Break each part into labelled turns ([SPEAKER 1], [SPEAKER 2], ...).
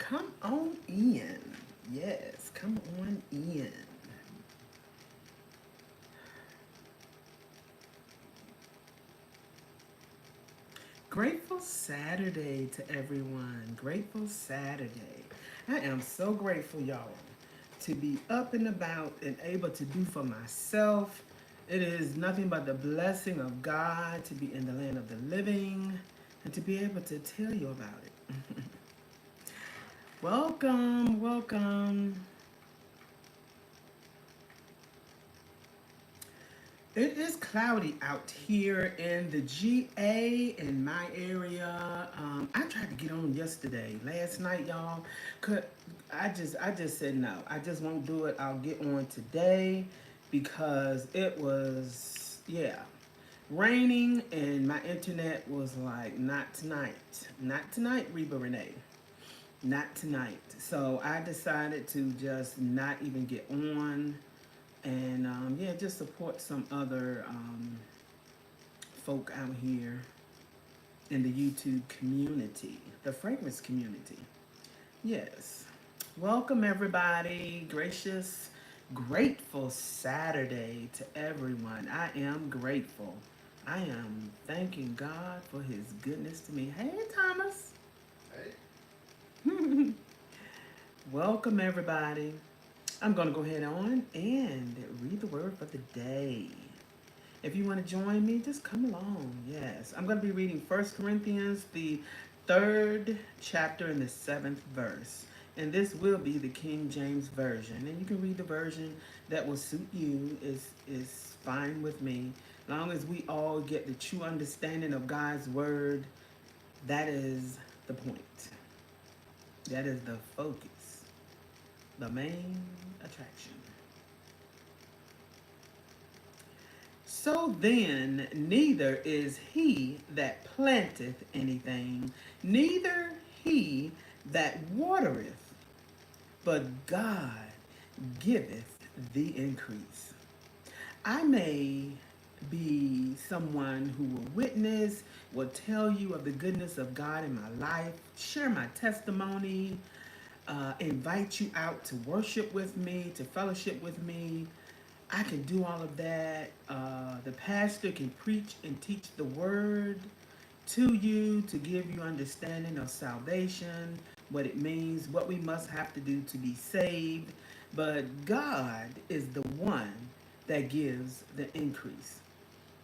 [SPEAKER 1] Come on in. Yes, come on in. Grateful Saturday to everyone. Grateful Saturday. I am so grateful, y'all, to be up and about and able to do for myself. It is nothing but the blessing of God to be in the land of the living and to be able to tell you about it. Welcome, welcome. It is cloudy out here in the GA in my area. I tried to get on yesterday, last night, y'all. Could I just said no. I just won't do it. I'll get on today because it was raining and my internet was like not tonight, not tonight, Reba Renee, not tonight. So I decided to just not even get on and just support some other folk out here in the YouTube community, the fragrance community. Yes. Welcome, everybody. Gracious, grateful Saturday to everyone. I am grateful. I am thanking God for his goodness to me. Hey, Thomas. Welcome, everybody. I'm going to go ahead on and read the word for the day. If you want to join me, just come along. Yes, I'm going to be reading First Corinthians, the third chapter and the seventh verse. And this will be the King James Version. And you can read the version that will suit you. Is fine with me. As long as we all get the true understanding of God's word, that is the point. That is the focus, the main attraction. So then, neither is he that planteth anything, neither he that watereth, but God giveth the increase. I may be someone who will witness, will tell you of the goodness of God in my life, share my testimony, invite you out to worship with me, to fellowship with me. I can do all of that. The pastor can preach and teach the word to you to give you understanding of salvation, what it means, what we must have to do to be saved. But God is the one that gives the increase.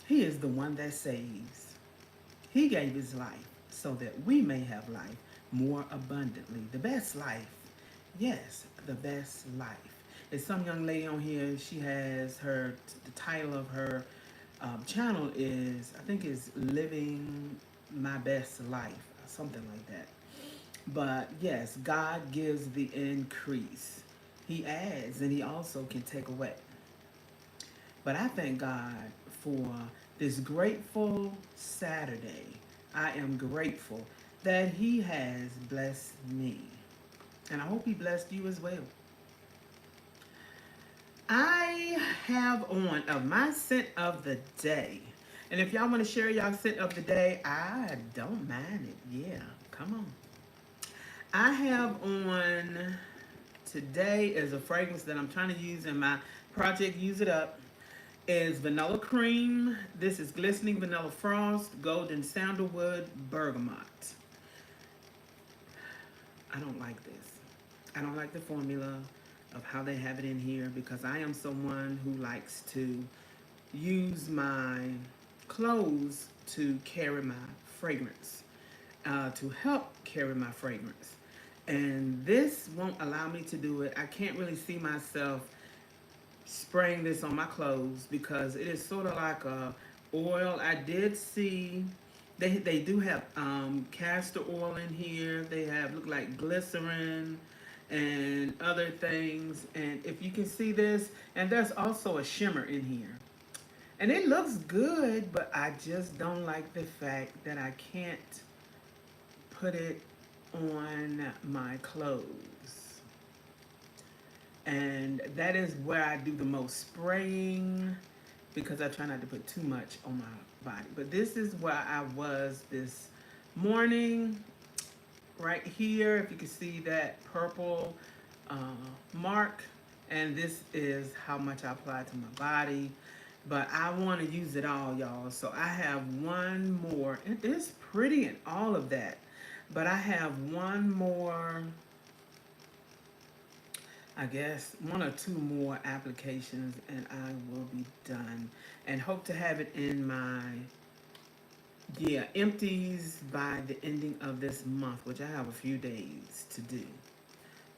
[SPEAKER 1] He is the one that saves. He gave his life so that we may have life more abundantly. The best life. Yes, the best life. There's some young lady on here, she has the title of her channel is, I think is Living My Best Life, something like that. But yes, God gives the increase. He adds and he also can take away. But I thank God for this grateful Saturday. I am grateful that he has blessed me. And I hope he blessed you as well. I have on of my scent of the day. And if y'all want to share y'all scent of the day, I don't mind it. Yeah, come on. I have on today is a fragrance that I'm trying to use in my project Use It Up. Is vanilla cream. This is glistening vanilla frost, golden sandalwood, bergamot. I don't like this. I don't like the formula of how they have it in here because I am someone who likes to use my clothes to carry my fragrance, to help carry my fragrance. And this won't allow me to do it. I can't really see myself spraying this on my clothes because it is sort of like a oil. I did see they do have castor oil in here. They have look like glycerin and other things. And if you can see this, and there's also a shimmer in here. And it looks good, but I just don't like the fact that I can't put it on my clothes. And that is where I do the most spraying because I try not to put too much on my body. But this is where I was this morning, right here, if you can see that purple uh, mark, and this is how much I apply to my body. But I want to use it all, y'all. So I have one more. It is pretty and all of that. But I have one more, I guess, one or two more applications, and I will be done. And hope to have it in my, yeah, empties by the ending of this month, which I have a few days to do.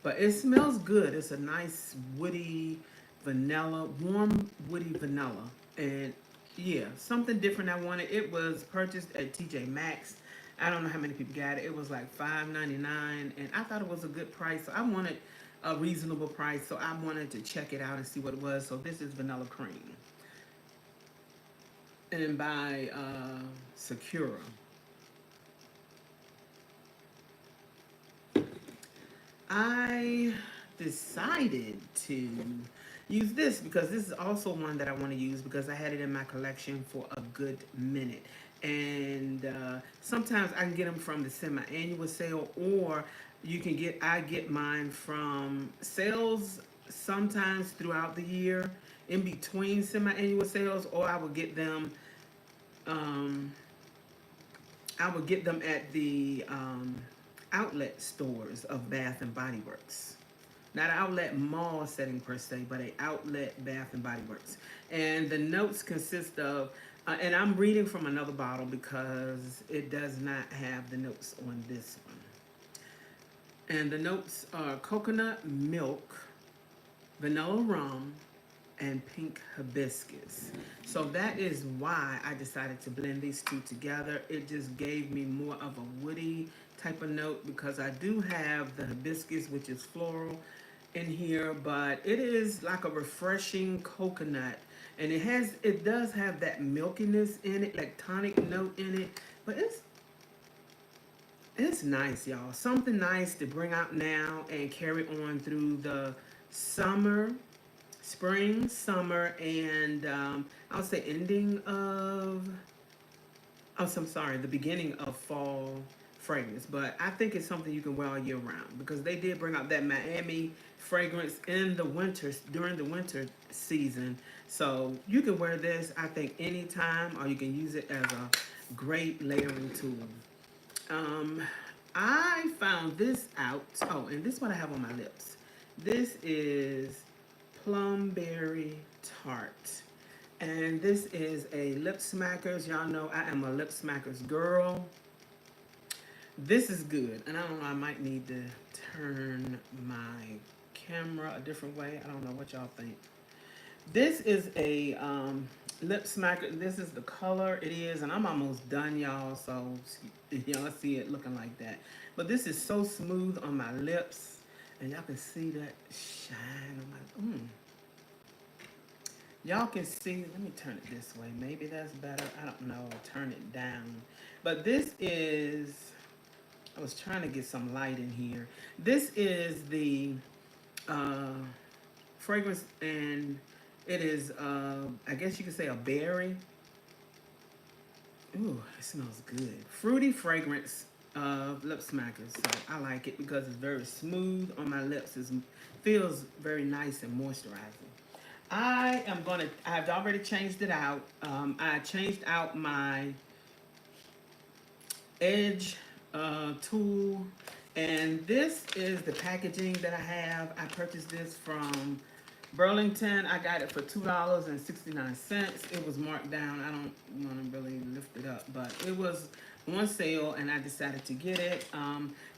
[SPEAKER 1] But it smells good. It's a nice woody vanilla, warm woody vanilla. And yeah, something different I wanted. It was purchased at TJ Maxx. I don't know how many people got it. It was like $5.99, and I thought it was a good price. So I wanted a reasonable price, so I wanted to check it out and see what it was. So this is vanilla cream, and by Sakura. I decided to use this because this is also one that I want to use because I had it in my collection for a good minute. And sometimes I can get them from the semi-annual sale, or I get mine from sales sometimes throughout the year in between semi-annual sales, or um, I would get them at the outlet stores of Bath and Body Works. Not an outlet mall setting per se, but a outlet Bath and Body Works. And the notes consist of, and I'm reading from another bottle because it does not have the notes on this one. And the notes are coconut milk, vanilla rum, and pink hibiscus. So that is why I decided to blend these two together. It just gave me more of a woody type of note because I do have the hibiscus, which is floral, in here, but it is like a refreshing coconut, and it does have that milkiness in it, like tonic note in it, but it's nice, y'all. Something nice to bring out now and carry on through the summer, spring, summer, and I would say ending of, oh, so I'm sorry, the beginning of fall fragrance. But I think it's something you can wear all year round because they did bring out that Miami fragrance in the winters, during the winter season. So you can wear this, I think, anytime, or you can use it as a great layering tool. Um, I found this out. Oh, and this is what I have on my lips. This is Plumberry Tart. And this is a Lip Smackers. Y'all know I am a Lip Smackers girl. This is good. And I don't know, I might need to turn my camera a different way. I don't know what y'all think. This is a lip smacker. This is the color it is, and I'm almost done, y'all. So y'all see it looking like that. But this is so smooth on my lips, and y'all can see that shine. I'm like, Y'all can see. Let me turn it this way. Maybe that's better. I don't know. Turn it down. But this is. I was trying to get some light in here. This is the uh, fragrance, and it is, I guess you could say, a berry. Ooh, it smells good. Fruity fragrance of lip smackers. So I like it because it's very smooth on my lips. It feels very nice and moisturizing. I've already changed it out. I changed out my edge tool, and this is the packaging that I have. I purchased this from Burlington. I got it for $2.69. It was marked down. I don't want to really lift it up, but it was on sale, and I decided to get it.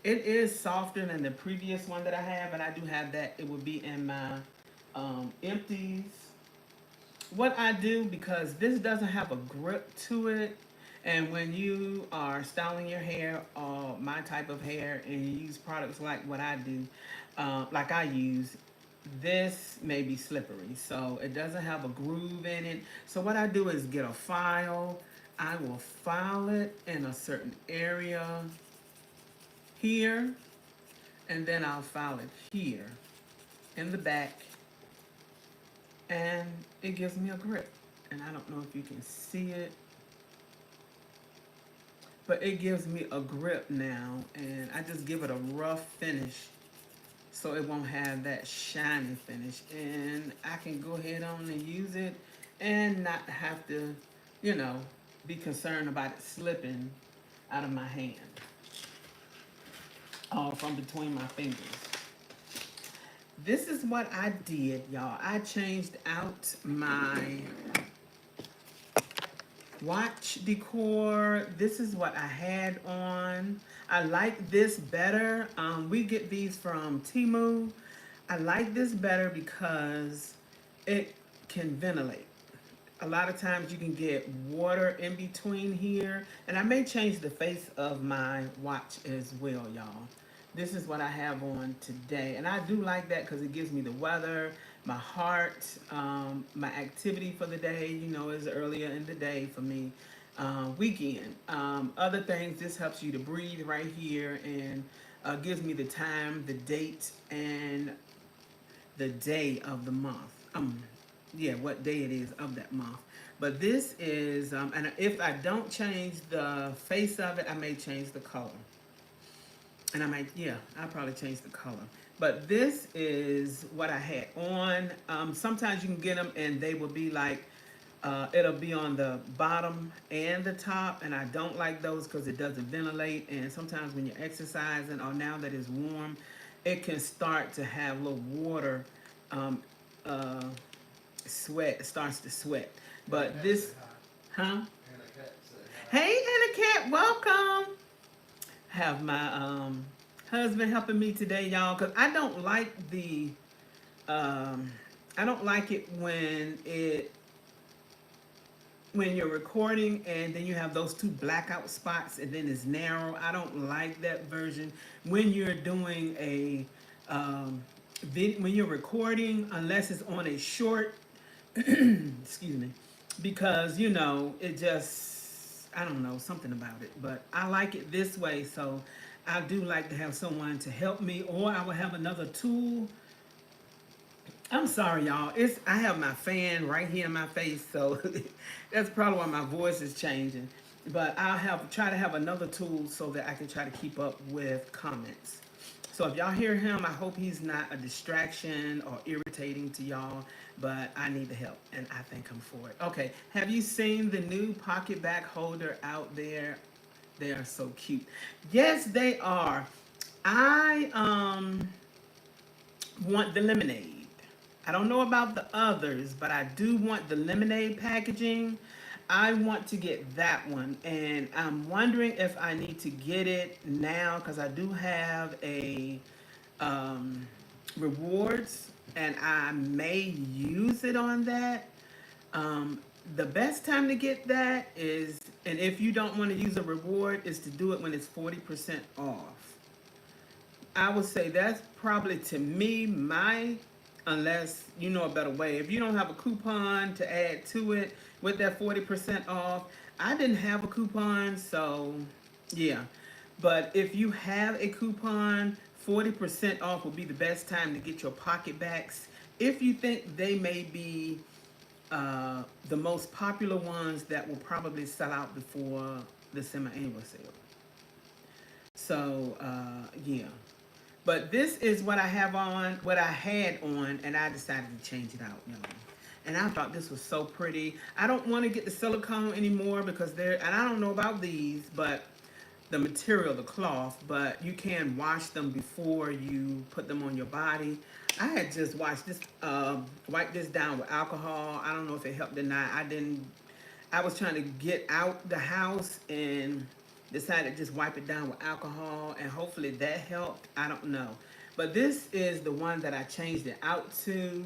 [SPEAKER 1] It is softer than the previous one that I have, and I do have that. It will be in my empties. What I do, because this doesn't have a grip to it, and when you are styling your hair or my type of hair and you use products like what I do, like I use, this may be slippery. So it doesn't have a groove in it. So what I do is get a file. I will file it in a certain area here, and then I'll file it here in the back, and it gives me a grip. And I don't know if you can see it, but it gives me a grip now, and I just give it a rough finish so it won't have that shiny finish, and I can go ahead on and use it and not have to, you know, be concerned about it slipping out of my hand, all from between my fingers. This is what I did, y'all. I changed out my watch decor. This is what I had on. I like this better. We get these from Temu. I like this better because it can ventilate. A lot of times you can get water in between here, and I may change the face of my watch as well, y'all. This is what I have on today, and I do like that because it gives me the weather, my heart, my activity for the day, you know, is earlier in the day for me. Weekend. Other things, this helps you to breathe right here, and gives me the time, the date, and the day of the month. Yeah, what day it is of that month. But this is, and if I don't change the face of it, I may change the color. And I might, yeah, I'll probably change the color. But this is what I had on. Sometimes you can get them and they will be like, it'll be on the bottom and the top. And I don't like those because it doesn't ventilate. And sometimes when you're exercising or now that it's warm, it can start to have a little water sweat, starts to sweat. But this, huh? Hey, Anna Cat, welcome. Have my husband helping me today, y'all, because I don't like the, I don't like it when you're recording and then you have those two blackout spots and then it's narrow. I don't like that version. When you're doing a, when you're recording, unless it's on a short, excuse me, because, you know, it just, I don't know, something about it. But I like it this way, so I do like to have someone to help me, or I will have another tool. I'm sorry, y'all. I have my fan right here in my face, so that's probably why my voice is changing. But I'll try to have another tool so that I can try to keep up with comments. So if y'all hear him, I hope he's not a distraction or irritating to y'all, but I need the help, and I thank him for it. Okay, have you seen the new pocket back holder out there? They are so cute. Yes, they are. I want the lemonade. I don't know about the others, but I do want the lemonade packaging. I want to get that one, and I'm wondering if I need to get it now because I do have a rewards, and I may use it on that. The best time to get that is, and if you don't want to use a reward, is to do it when it's 40% off. I would say that's probably, to me, unless you know a better way. If you don't have a coupon to add to it with that 40% off, I didn't have a coupon, so yeah. But if you have a coupon, 40% off will be the best time to get your pocket backs. If you think they may be the most popular ones that will probably sell out before the semi-annual sale. So, yeah. But this is what I have on, what I had on, and I decided to change it out, y'all. And I thought this was so pretty. I don't want to get the silicone anymore because and I don't know about these, but the material, the cloth, but you can wash them before you put them on your body. I had just wiped this down with alcohol. I don't know if it helped or not. I was trying to get out the house and decided to just wipe it down with alcohol, and hopefully that helped. I don't know. But this is the one that I changed it out to,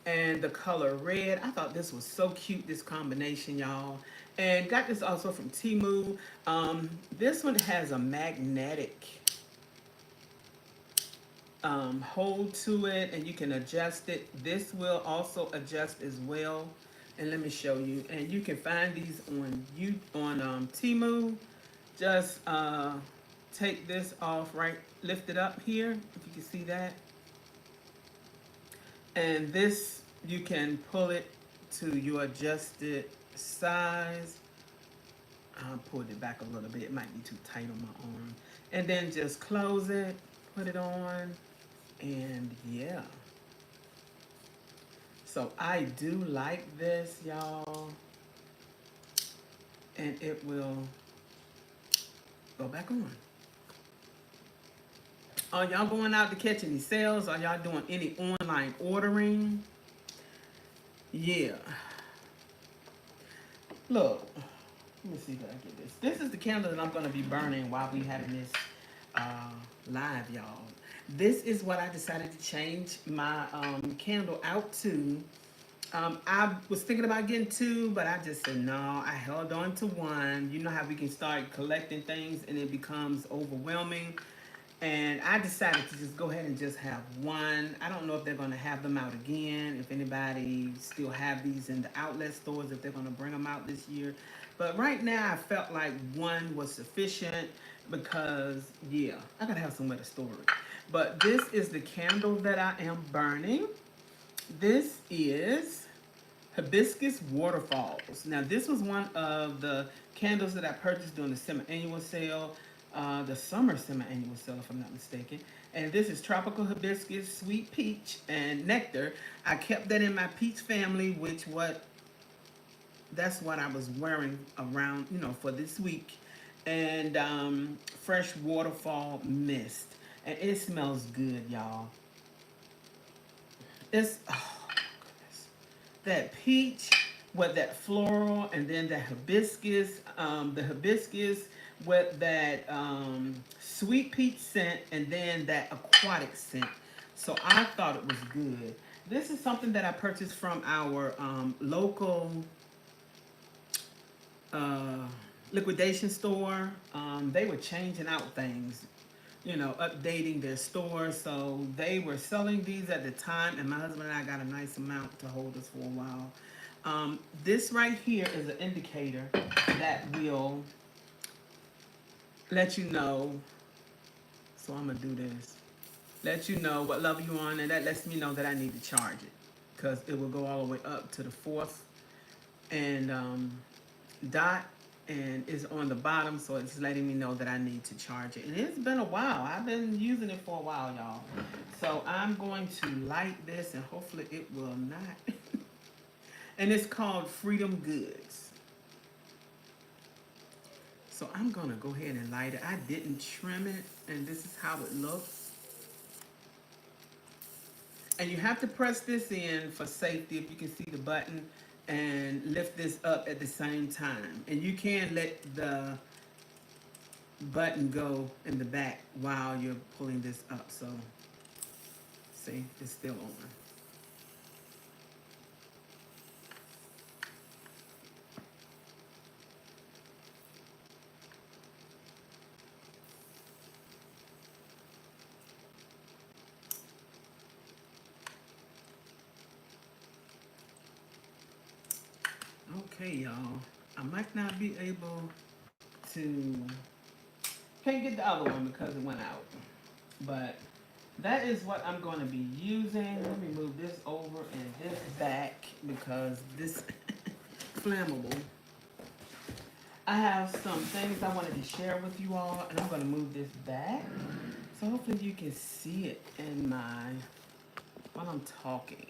[SPEAKER 1] and the color red. I thought this was so cute, this combination, y'all. And got this also from Temu. This one has a magnetic hold to it, and you can adjust it. This will also adjust as well. And let me show you. And you can find these on Temu. Just take this off, right, lift it up here, if you can see that. And this, you can pull it to your adjusted size. I pulled it back a little bit. It might be too tight on my arm. And then just close it, put it on, and yeah. So I do like this, y'all. And it will go back on. Are y'all going out to catch any sales? Are y'all doing any online ordering? Yeah. Look, let me see if I get this. This is the candle that I'm going to be burning while we having this live, y'all. This is what I decided to change my candle out to. I was thinking about getting two, but I just said no. I held on to one. You know how we can start collecting things and it becomes overwhelming. And I decided to just go ahead and just have one. I don't know if they're going to have them out again, if anybody still have these in the outlet stores, if they're going to bring them out this year. But right now, I felt like one was sufficient because, yeah, I got to have somewhere to store it. But this is the candle that I am burning. This is Hibiscus Waterfalls. Now, this was one of the candles that I purchased during the semi-annual sale. The summer semi-annual sale, if I'm not mistaken. And this is Tropical Hibiscus, Sweet Peach, and Nectar. I kept that in my peach family, that's what I was wearing around, for this week. And Fresh Waterfall Mist. And it smells good, y'all. It's, oh, goodness. That peach with that floral, and then the hibiscus with that sweet peach scent, and then that aquatic scent. So I thought it was good. This is something that I purchased from our local liquidation store. They were changing out things, updating their store. So they were selling these at the time, and my husband and I got a nice amount to hold us for a while. This right here is an indicator that will let you know. So I'm gonna do this. Let you know what level you're on, and that lets me know that I need to charge it, because it will go all the way up to the fourth and dot, and it's on the bottom, so it's letting me know that I need to charge it. And it's been a while. I've been using it for a while, y'all. So I'm going to light this, and hopefully it will not. And it's called Freedom Goods. So I'm gonna go ahead and light it. I didn't trim it, and this is how it looks. And you have to press this in for safety, if you can see the button, and lift this up at the same time. And you can let the button go in the back while you're pulling this up. So, see, it's still on. Okay, y'all. I might not be able to, can't get the other one because it went out. But that is what I'm going to be using. Let me move this over and this back, because this flammable. I have some things I wanted to share with you all, and I'm going to move this back. So hopefully you can see it in while I'm talking.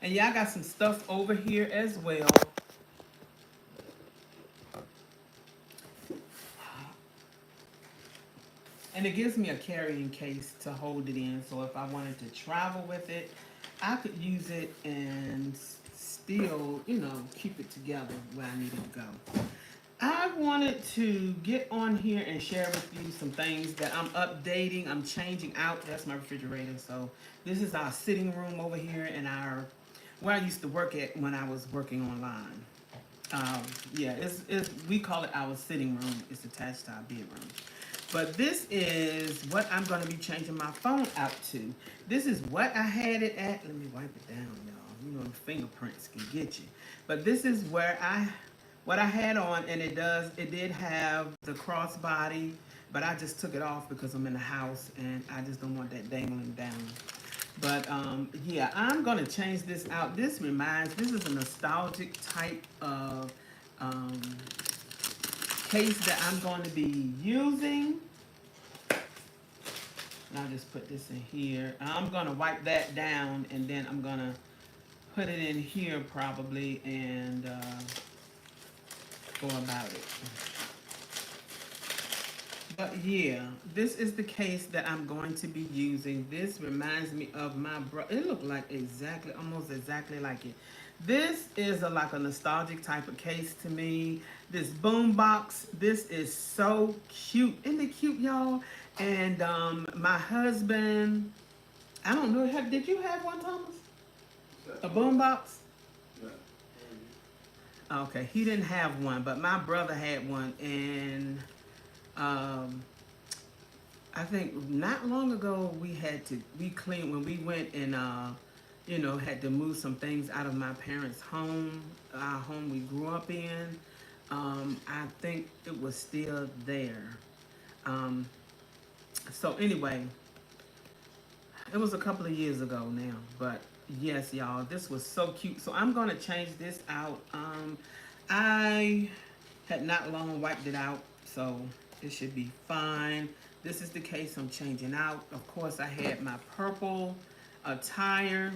[SPEAKER 1] And yeah, I got some stuff over here as well. And it gives me a carrying case to hold it in, so if I wanted to travel with it, I could use it and still, keep it together where I needed to go. I wanted to get on here and share with you some things that I'm updating, I'm changing out. That's my refrigerator. So this is our sitting room over here, and where I used to work at when I was working online. Yeah, we call it our sitting room. It's attached to our bedroom. But this is what I'm going to be changing my phone out to. This is what I had it at. Let me wipe it down, y'all. The fingerprints can get you. But this is what I had on, and it did have the crossbody, but I just took it off because I'm in the house, and I just don't want that dangling down. But yeah, I'm going to change this out. This is a nostalgic type of case that I'm going to be using. And I'll just put this in here. I'm going to wipe that down, and then I'm going to put it in here probably and go about it. But yeah, this is the case that I'm going to be using. This reminds me of my brother. It looked like exactly, almost exactly like it. This is like a nostalgic type of case to me. This boom box, this is so cute. Isn't it cute, y'all? And my husband, I don't know, did you have one, Thomas? A boom box? Okay, he didn't have one, but my brother had one, and I think not long ago we cleaned when we went and had to move some things out of my parents' home, our home we grew up in. I think it was still there. So anyway, it was a couple of years ago now, but yes, y'all, this was so cute. So I'm gonna change this out. I had not long wiped it out, so it should be fine. This is the case I'm changing out. Of course, I had my purple attire,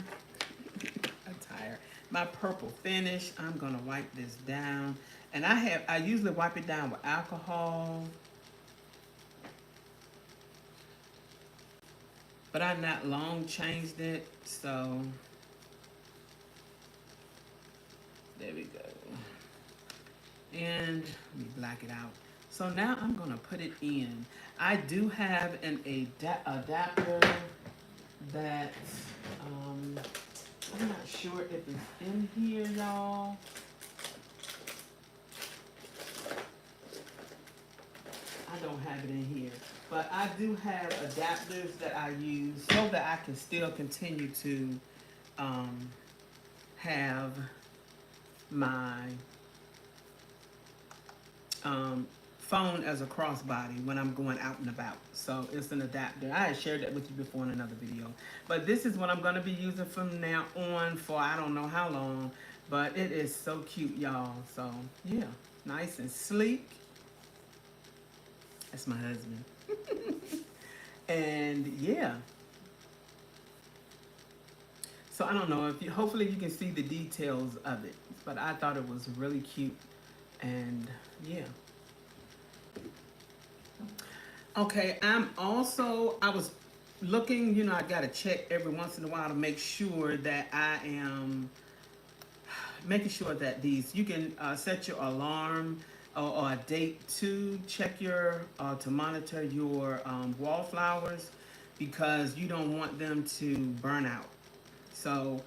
[SPEAKER 1] my purple finish. I'm gonna wipe this down, and I usually wipe it down with alcohol. But I not long changed it, so there we go. And let me black it out. So now I'm gonna put it in. I do have an adapter that I'm not sure if it's in here, y'all. I don't have it in here. But I do have adapters that I use so that I can still continue to have my phone as a crossbody when I'm going out and about. So it's an adapter. I had shared that with you before in another video. But this is what I'm going to be using from now on for I don't know how long. But it is so cute, y'all. So yeah, nice and sleek. That's my husband. And yeah, so I don't know if hopefully you can see the details of it, but I thought it was really cute. And yeah, okay, I was looking, I gotta check every once in a while to make sure that I am making sure that you can set your alarm or a date to check to monitor your wallflowers, because you don't want them to burn out. So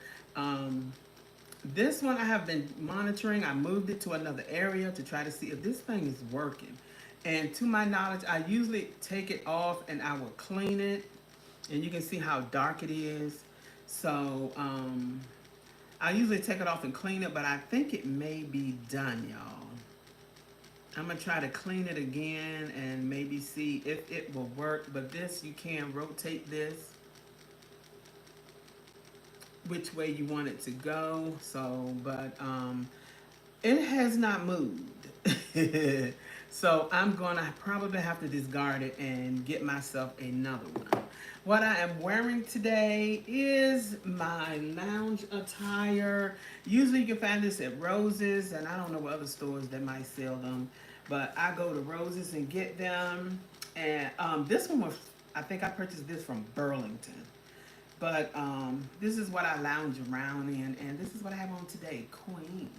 [SPEAKER 1] this one I have been monitoring. I moved it to another area to try to see if this thing is working. And to my knowledge, I usually take it off and I will clean it. And you can see how dark it is. So I usually take it off and clean it, but I think it may be done, y'all. I'm going to try to clean it again and maybe see if it will work. But this, you can rotate this which way you want it to go. So, but it has not moved. So I'm going to probably have to discard it and get myself another one. What I am wearing today is my lounge attire. Usually you can find this at Rose's, and I don't know what other stores that might sell them, but I go to Rose's and get them. And this one was, I think I purchased this from Burlington. But this is what I lounge around in, and this is what I have on today, Queen.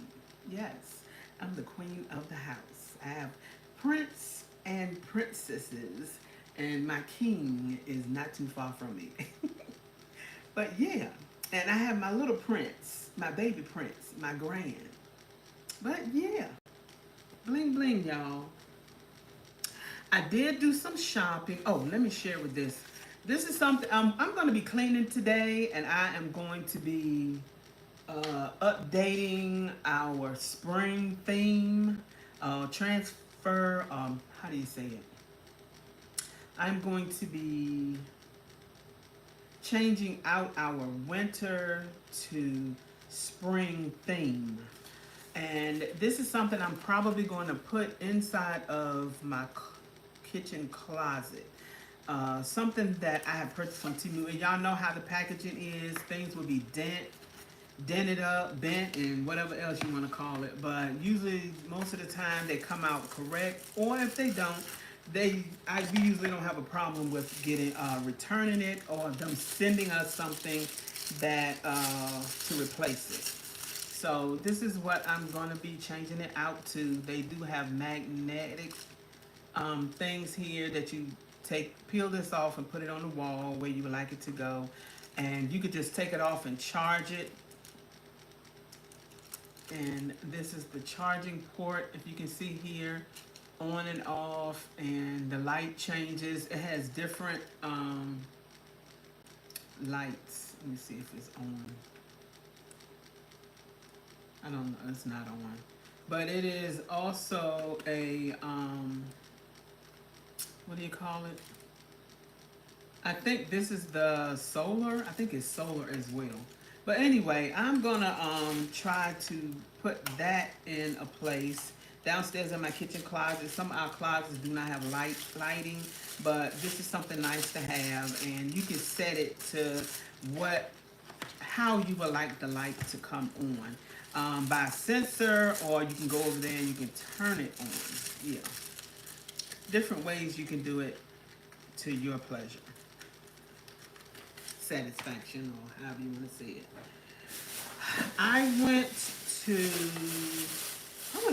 [SPEAKER 1] Yes, I'm the queen of the house. I have prince and princesses, and my king is not too far from me. But yeah, and I have my little prince, my baby prince, my grand. But yeah, bling bling, y'all. I did do some shopping. Oh, let me share with this. This is something I'm going to be cleaning today, and I am going to be updating our spring theme, transfer, how do you say it? I'm going to be changing out our winter to spring theme. And this is something I'm probably going to put inside of my kitchen closet. Something that I have purchased from Temu. And y'all know how the packaging is. Things will be dented up, bent, and whatever else you want to call it. But usually, most of the time, they come out correct. Or if they don't, we usually don't have a problem with getting returning it or them sending us something that to replace it. So this is what I'm going to be changing it out to. They do have magnetic things here that you peel this off and put it on the wall where you would like it to go. And you could just take it off and charge it. And this is the charging port, if you can see here, on and off, and the light changes. It has different lights. Let me see if it's on. I don't know, it's not on. But it is also a, what do you call it? I think this is the solar. I think it's solar as well. But anyway, I'm gonna try to put that in a place downstairs in my kitchen closet. Some of our closets do not have lighting, but this is something nice to have, and you can set it to how you would like the light to come on. By sensor, or you can go over there and you can turn it on. Yeah. Different ways you can do it to your pleasure. Satisfaction, or however you want to say it. I went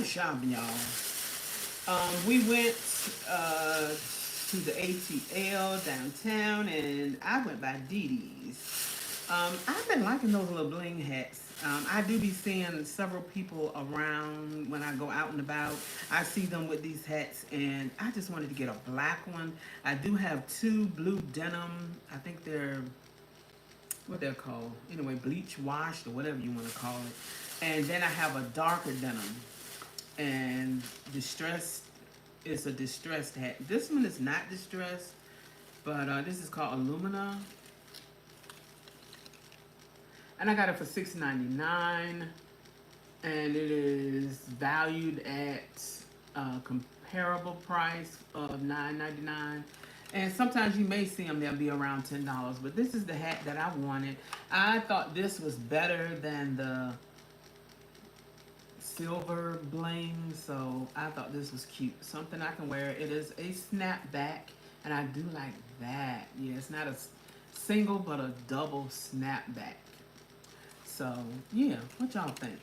[SPEAKER 1] shopping, y'all. We went to the ATL downtown, and I went by Dee Dee's. I've been liking those little bling hats. I do be seeing several people around when I go out and about. I see them with these hats, and I just wanted to get a black one. I do have two blue denim. I think they're, what they're called. Anyway, bleach washed or whatever you want to call it. And then I have a darker denim. And distressed, it's a distressed hat. This one is not distressed, but this is called Alumina. And I got it for $6.99, and it is valued at a comparable price of $9.99. And sometimes you may see them, they'll be around $10, but this is the hat that I wanted. I thought this was better than the silver bling, so I thought this was cute. Something I can wear. It is a snapback, and I do like that. Yeah, it's not a single, but a double snapback. So, yeah, what y'all think?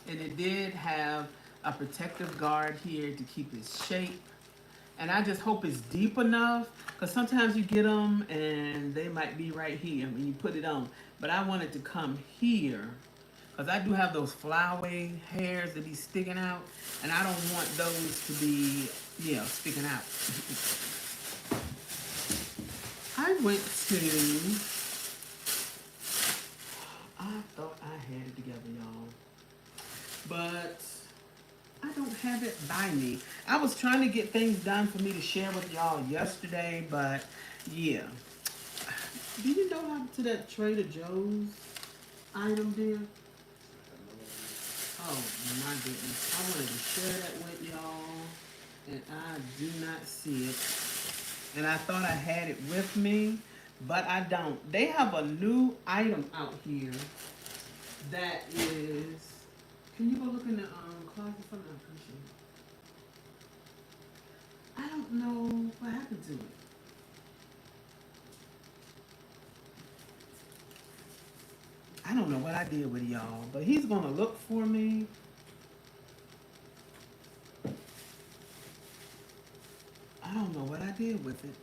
[SPEAKER 1] And it did have a protective guard here to keep its shape. And I just hope it's deep enough, because sometimes you get them and they might be right here when you put it on. But I want it to come here, because I do have those flyaway hairs that be sticking out, and I don't want those to be, sticking out. I went to, I thought I had it together, y'all, but I don't have it by me. I was trying to get things done for me to share with y'all yesterday, but yeah. Do you know how to that Trader Joe's item there? Oh my goodness. I wanted to share that with y'all, and I do not see it. And I thought I had it with me, but I don't. They have a new item out here that is, can you go look in the closet for me? I appreciate it. I don't know what happened to it. I don't know what I did with y'all, but he's gonna look for me. I don't know what I did with it.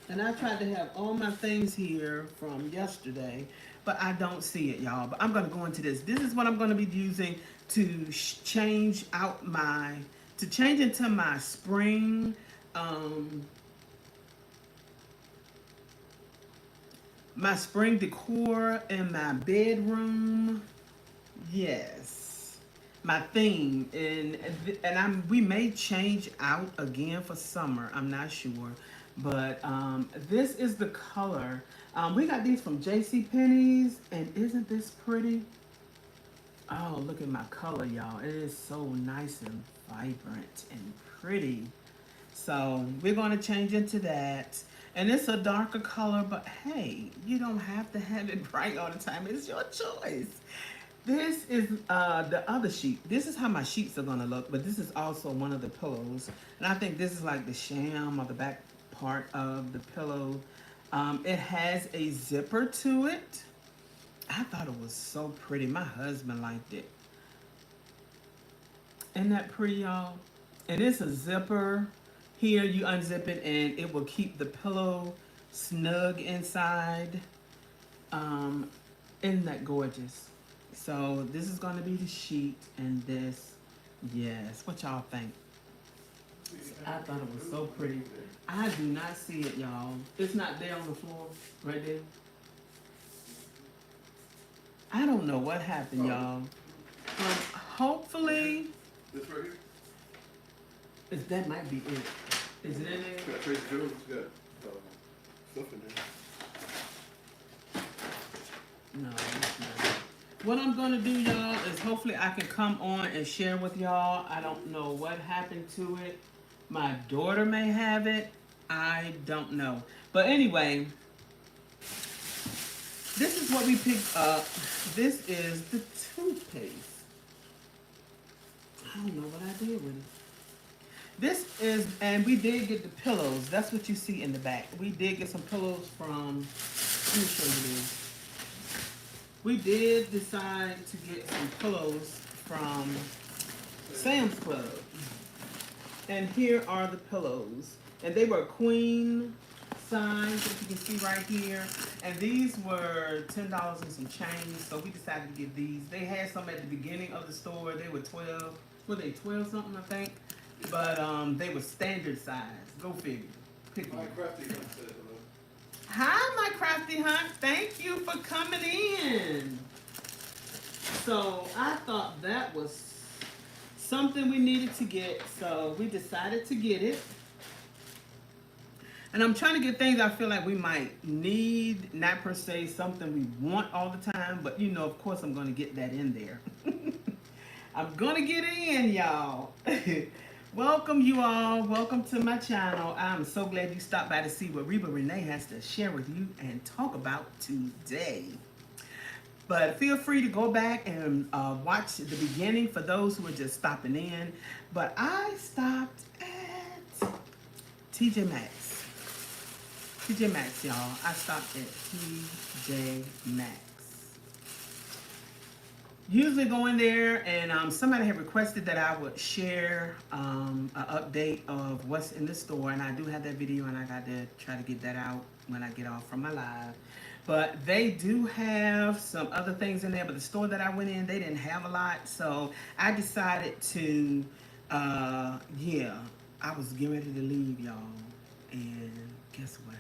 [SPEAKER 1] And I tried to have all my things here from yesterday, but I don't see it, y'all. But I'm gonna go into this. This is what I'm gonna be using to change into my spring, my spring decor in my bedroom. Yes, my theme, and we may change out again for summer. I'm not sure, but this is the color. We got these from JCPenney's, and isn't this pretty? Oh, look at my color, y'all. It is so nice and vibrant and pretty. So we're going to change into that. And it's a darker color, but hey, you don't have to have it bright all the time. It's your choice. This is the other sheet. This is how my sheets are going to look, but this is also one of the pillows. And I think this is like the sham or the back part of the pillow. It has a zipper to it. I thought it was so pretty. My husband liked it. Isn't that pretty, y'all? And it's a zipper. Here you unzip it and it will keep the pillow snug inside. Isn't that gorgeous? So this is going to be the sheet and this, yes. What y'all think? I thought it was so pretty. I do not see it, y'all. It's not there on the floor, right there. I don't know what happened, y'all. Hopefully,
[SPEAKER 2] This right here?
[SPEAKER 1] that might be it. Is it in there?
[SPEAKER 2] Got Tracy Jones, got stuff in there.
[SPEAKER 1] No, it's not. What I'm gonna do, y'all, is hopefully I can come on and share with y'all. I don't know what happened to it. My daughter may have it. I don't know. But anyway, this is what we picked up. This is the toothpaste. I don't know what I did with it. This is, and we did get the pillows. That's what you see in the back. We did get some pillows from, let me show you this. We did decide to get some pillows from Sam's Club. And here are the pillows. And they were queen size, as you can see right here. And these were $10 and some change. So we decided to get these. They had some at the beginning of the store. They were 12. Were they 12 something, I think? But they were standard size. Go figure. Pick
[SPEAKER 2] My
[SPEAKER 1] one.
[SPEAKER 2] crafty hunt said hello.
[SPEAKER 1] Hi, my crafty hunt. Thank you for coming in. So I thought that was something we needed to get, so we decided to get it. And I'm trying to get things I feel like we might need, not per se something we want all the time, but you know, of course I'm going to get that in there. I'm going to get it in, y'all. Welcome you all. Welcome to my channel. I'm so glad you stopped by to see what Reba Renee has to share with you and talk about today. But feel free to go back and watch the beginning for those who are just stopping in. But I stopped at TJ Maxx. TJ Maxx, y'all. I stopped at TJ Maxx. Usually go in there and somebody had requested that I would share an update of what's in the store, and I do have that video and I got to try to get that out when I get off from my live. But they do have some other things in there, but the store that I went in, they didn't have a lot, so I decided to, yeah, I was getting ready to leave, y'all, and guess what?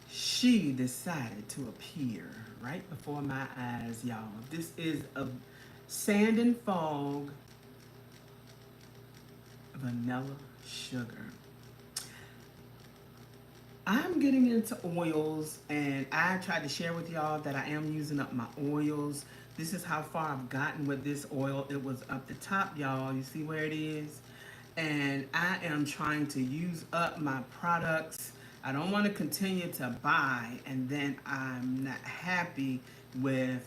[SPEAKER 1] She decided to appear right before my eyes, y'all. This is a Sand and Fog Vanilla Sugar. I'm getting into oils, and I tried to share with y'all that I am using up my oils. This is how far I've gotten with this oil. It was up the top, y'all. You see where it is? And I am trying to use up my products. I don't want to continue to buy and then I'm not happy with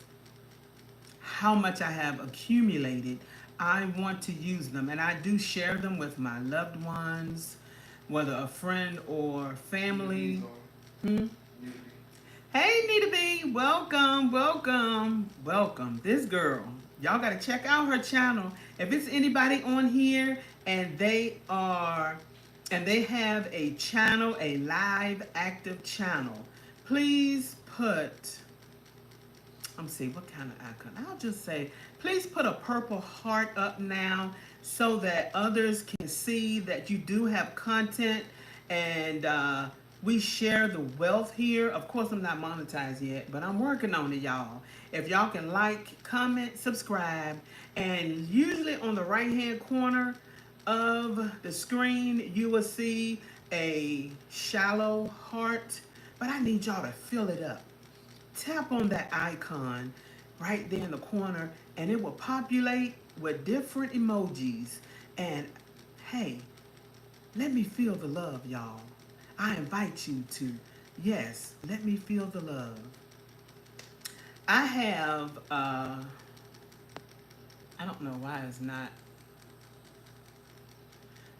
[SPEAKER 1] how much I have accumulated. I want to use them, and I do share them with my loved ones, whether a friend or family. Hmm? Hey, Nita B, welcome, welcome, welcome. This girl, y'all got to check out her channel. If it's anybody on here and they have a channel, a live active channel, please put, let me see, what kind of icon? I'll just say, please put a purple heart up now so that others can see that you do have content and we share the wealth here. Of course, I'm not monetized yet, but I'm working on it, y'all. If y'all can like, comment, subscribe, and usually on the right-hand corner of the screen, you will see a shallow heart, but I need y'all to fill it up. tap on that icon right there in the corner, and it will populate with different emojis. And hey, let me feel the love, y'all. I invite you to, yes, let me feel the love. I have, I don't know why it's not,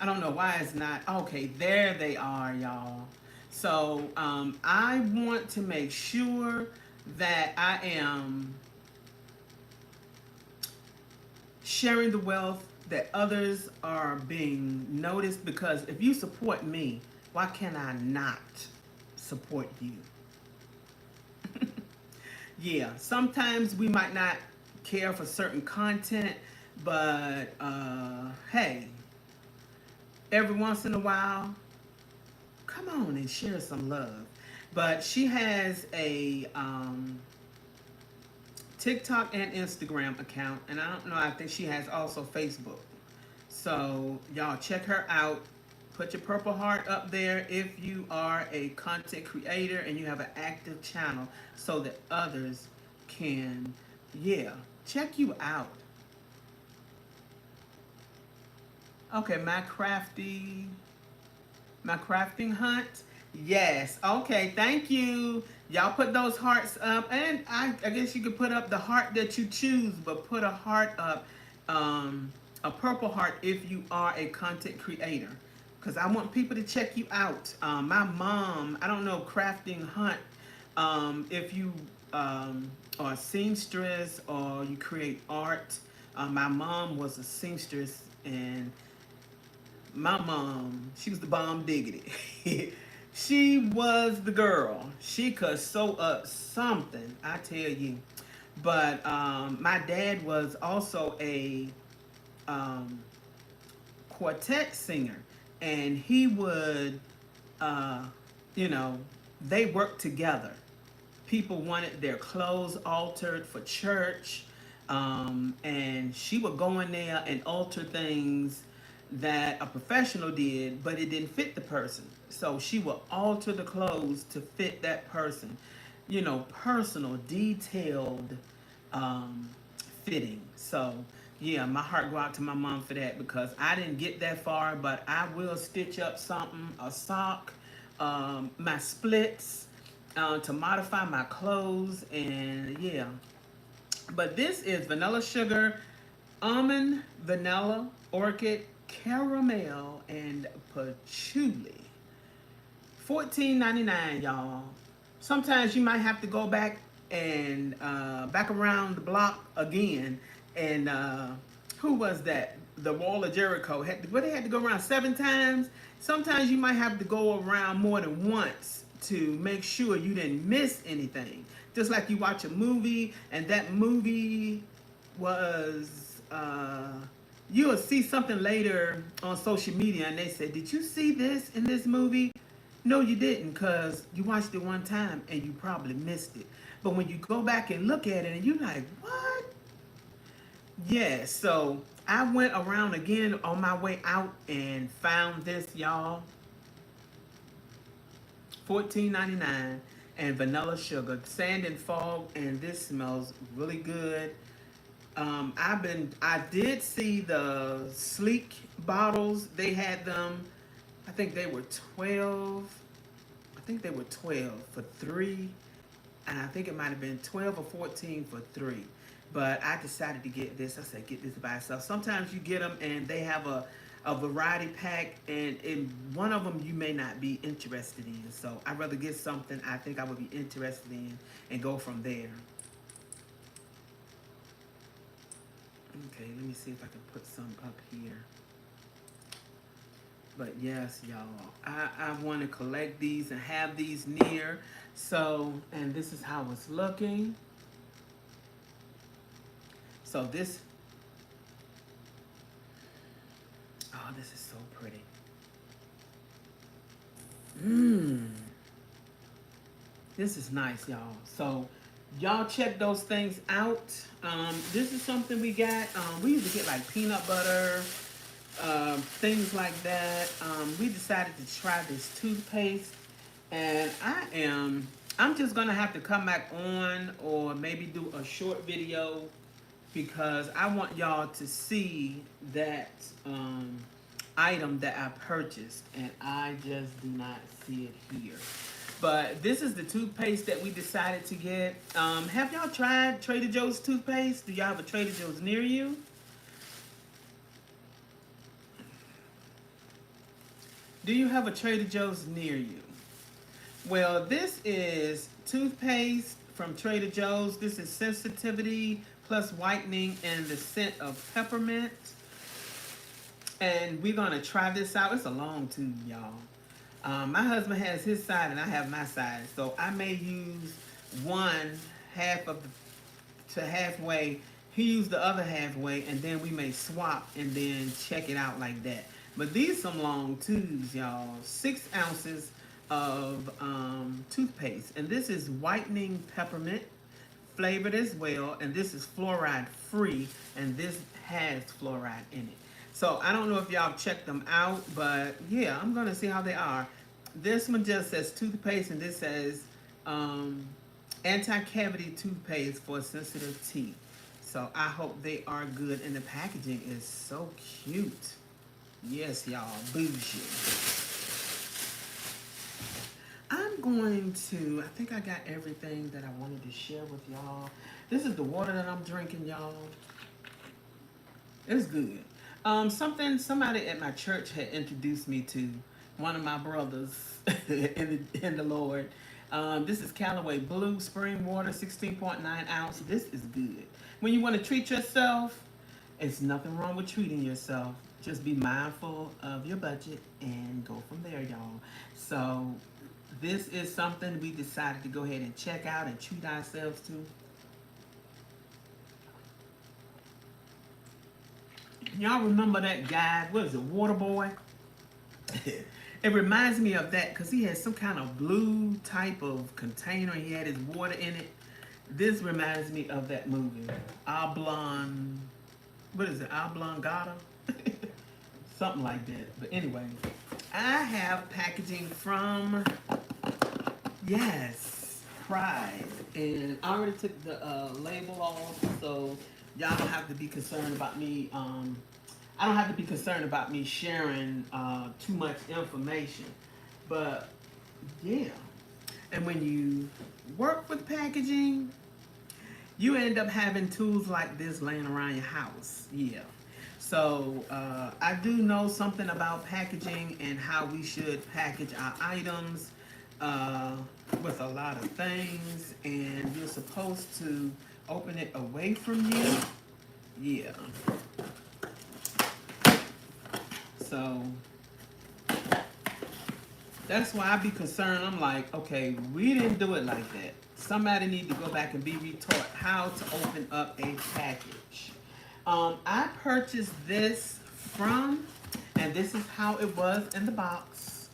[SPEAKER 1] I don't know why it's not, okay, there they are, y'all. So I want to make sure that I am sharing the wealth, that others are being noticed, because if you support me, why can I not support you? Yeah, sometimes we might not care for certain content, but hey, every once in a while, come on and share some love. But she has a TikTok and Instagram account, and I don't know, I think she has also Facebook. So y'all check her out. Put your purple heart up there if you are a content creator and you have an active channel, so that others can, yeah, check you out. Okay, my crafting hunt. Yes. Okay, thank you. Y'all put those hearts up, and I guess you could put up the heart that you choose, but put a heart up, a purple heart if you are a content creator, because I want people to check you out. My mom, I don't know, crafting hunt. If you are a seamstress or you create art, my mom was a seamstress, and my mom, she was the bomb diggity. She was the girl. She could sew up something, I tell you. But my dad was also a um, quartet singer, and he would, uh, you know, they worked together. People wanted their clothes altered for church, and she would go in there and alter things that a professional did, but it didn't fit the person. So she would alter the clothes to fit that person. You know, personal, detailed um, fitting. So yeah, my heart go out to my mom for that, because I didn't get that far, but I will stitch up something, a sock, my splits, to modify my clothes, and yeah. But this is vanilla sugar, almond, vanilla, orchid, caramel, and patchouli. 14.99, y'all. Sometimes you might have to go back and back around the block again. And who was that? The Wall of Jericho. But they had to go around 7 times. Sometimes you might have to go around more than once to make sure you didn't miss anything. Just like you watch a movie, and that movie was you'll see something later on social media, and they say, did you see this in this movie? No, you didn't, because you watched it one time and you probably missed it. But when you go back and look at it, and you're like, what? Yeah, so I went around again on my way out and found this, y'all. 14.99, and vanilla sugar, sand and fog, and this smells really good. I did see the sleek bottles. They had them. I think they were 12. I think they were 12 for three, and I think it might have been 12 or 14 for three. But I decided to get this. I said, get this by itself. Sometimes you get them and they have a variety pack, and in one of them you may not be interested in. So I'd rather get something I think I would be interested in and go from there. Okay, let me see if I can put some up here. But yes, y'all, I want to collect these and have these near. So, and this is how it's looking. So this, oh, this is so pretty. This is nice, y'all. So y'all check those things out. This is something we got. We used to get like peanut butter, things like that. We decided to try this toothpaste, and I am I'm just gonna have to come back on or maybe do a short video because I want y'all to see that item that I purchased, and I just do not see it here. But this is the toothpaste that we decided to get. Have y'all tried Trader Joe's toothpaste? Do y'all have a Trader Joe's near you? Do you have a Trader Joe's near you? Well, this is toothpaste from Trader Joe's. This is sensitivity plus whitening and the scent of peppermint. And we're gonna try this out. It's a long tube, y'all. My husband has his side and I have my side. So I may use one half of to halfway. He used the other halfway, and then we may swap and then check it out like that. But these some long tubes, y'all. 6 ounces of toothpaste, and this is whitening peppermint flavored as well, and this is fluoride free, and this has fluoride in it. So I don't know if y'all checked them out, but yeah, I'm gonna see how they are. This one just says toothpaste, and this says anti-cavity toothpaste for sensitive teeth. So I hope they are good, and the packaging is so cute. Yes, y'all, bougie. I'm going to, I think I got everything that I wanted to share with y'all. This is the water that I'm drinking, y'all. It's good. Somebody at my church had introduced me to one of my brothers in the Lord. This is Callaway Blue Spring Water, 16.9 ounce. This is good. When you want to treat yourself, it's nothing wrong with treating yourself. Just be mindful of your budget and go from there, y'all. So this is something we decided to go ahead and check out and treat ourselves to. Y'all remember that guy, what is it, Water Boy? It reminds me of that because he had some kind of blue type of container. He had his water in it. This reminds me of that movie. Oblong, what is it, Oblongata? Something like that. But anyway, I have packaging from, yes, Pride. And I already took the label off, so y'all don't have to be concerned about me. I don't have to be concerned about me sharing too much information. But yeah, and when you work with packaging, you end up having tools like this laying around your house. Yeah. So I do know something about packaging and how we should package our items with a lot of things, and you're supposed to open it away from you. Yeah. So that's why I be concerned. I'm like, okay, we didn't do it like that. Somebody need to go back and be retaught how to open up a package. I purchased this from, and this is how it was in the box.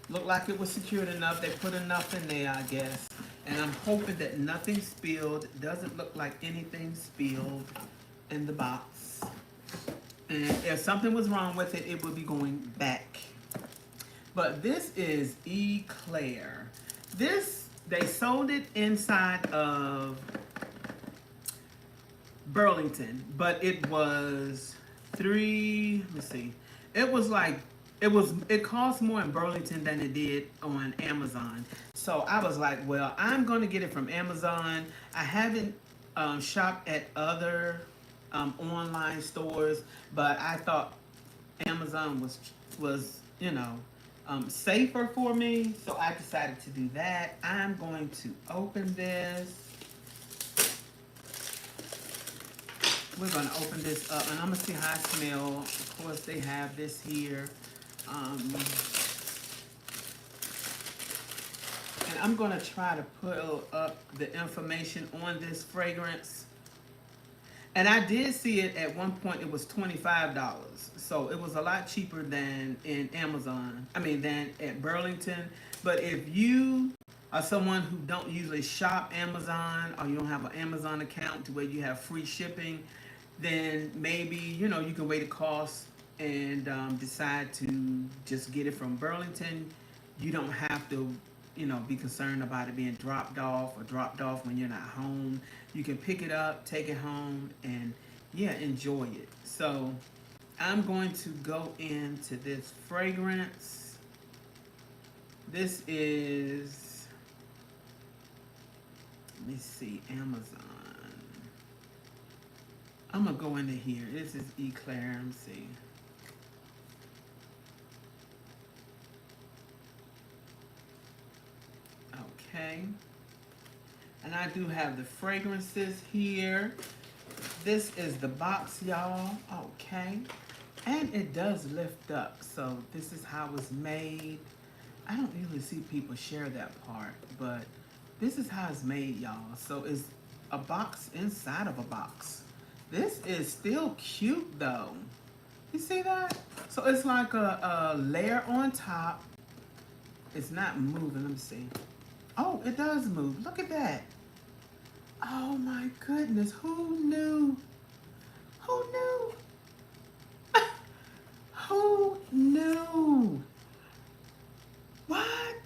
[SPEAKER 1] Looked like it was secured enough. They put enough in there, I guess. And I'm hoping that nothing spilled. Doesn't look like anything spilled in the box. And if something was wrong with it, it would be going back. But this is Eclair. This, they sold it inside of Burlington, but it was let me see. It was like, it cost more in Burlington than it did on Amazon. So I was like, well, I'm going to get it from Amazon. I haven't shopped at other online stores, but I thought Amazon was safer for me, so I decided to do that. I'm going to open this. We're going to open this up, and I'm going to see how it smells. Of course, they have this here. And I'm going to try to put up the information on this fragrance. And I did see it at one point, it was $25. So it was a lot cheaper than in Amazon. Than at Burlington. But if you are someone who don't usually shop Amazon, or you don't have an Amazon account to where you have free shipping, then maybe, you can weigh the cost and decide to just get it from Burlington. You don't have to be concerned about it being dropped off or dropped off when you're not home. You can pick it up, take it home, and yeah, enjoy it. So I'm going to go into this fragrance. This is, let me see, Amazon. I'm gonna go into here. This is Eclair. Let me see. Okay. And I do have the fragrances here. This is the box, y'all. Okay. And it does lift up. So this is how it's made. I don't usually see people share that part, but this is how it's made, y'all. So it's a box inside of a box. This is still cute though. You see that? So it's like a layer on top. It's not moving. Let me see. Oh, it does move. Look at that. Oh my goodness. Who knew? Who knew? Who knew? What?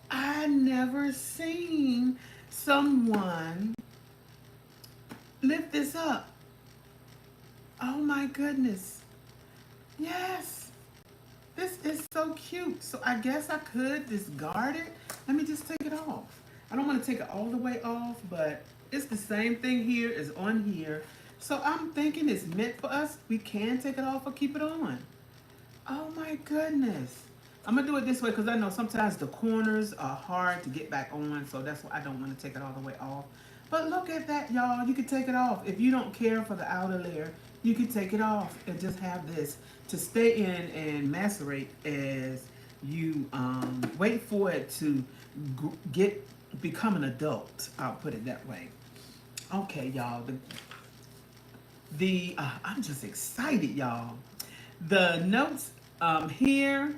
[SPEAKER 1] I never seen someone lift this up. Oh my goodness. Yes. This is so cute. So I guess I could discard it. Let me just take it off. I don't want to take it all the way off, but it's the same thing here as on here. So I'm thinking it's meant for us. We can take it off or keep it on. Oh my goodness. I'm going to do it this way because I know sometimes the corners are hard to get back on. So that's why I don't want to take it all the way off. But look at that, y'all. You can take it off. If you don't care for the outer layer, you can take it off and just have this to stay in and macerate as you wait for it to become an adult. I'll put it that way. Okay, y'all. I'm just excited, y'all. The notes here,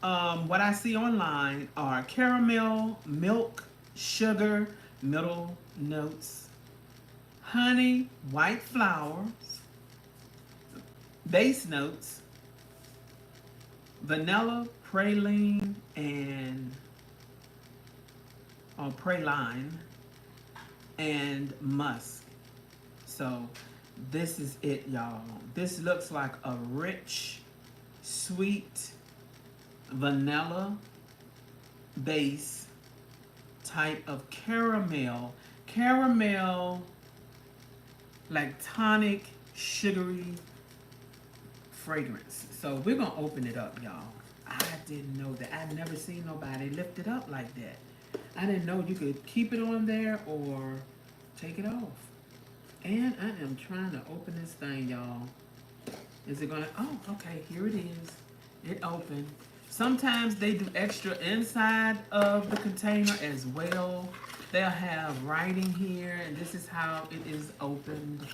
[SPEAKER 1] what I see online are caramel, milk, sugar, middle notes, honey, white flowers, base notes, vanilla, praline, and praline, and musk. So this is it, y'all. This looks like a rich, sweet, vanilla base type of caramel, like tonic, sugary fragrance. So we're gonna open it up, y'all. I didn't know that. I've never seen nobody lift it up like that. I didn't know you could keep it on there or take it off. And I am trying to open this thing, y'all. Is it gonna, oh, okay, here it is. It opened. Sometimes they do extra inside of the container as well. They'll have writing here, and this is how it is opened.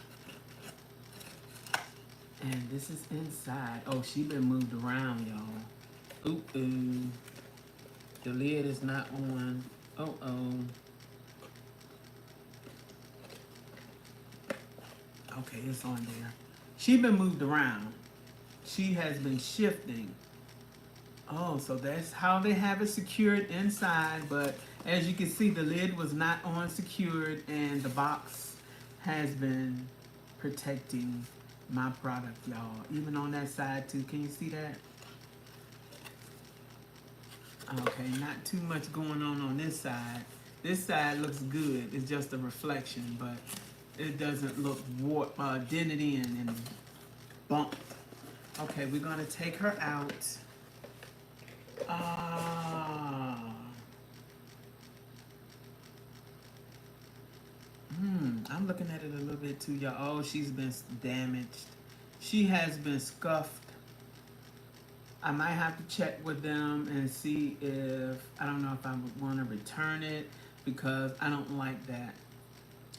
[SPEAKER 1] And this is inside. Oh, she been moved around, y'all. Ooh. The lid is not on. Oh. Okay, it's on there. She been moved around. She has been shifting. Oh, so that's how they have it secured inside. But as you can see, the lid was not on secured, and the box has been protecting my product, y'all. Even on that side too. Can you see that? Okay, not too much going on this side. This side looks good. It's just a reflection, but it doesn't look dented in and bumped. Okay, we're gonna take her out. I'm looking at it a little bit too, y'all. Oh, she's been damaged. She has been scuffed. I might have to check with them and see if, I don't know if I would want to return it because I don't like that.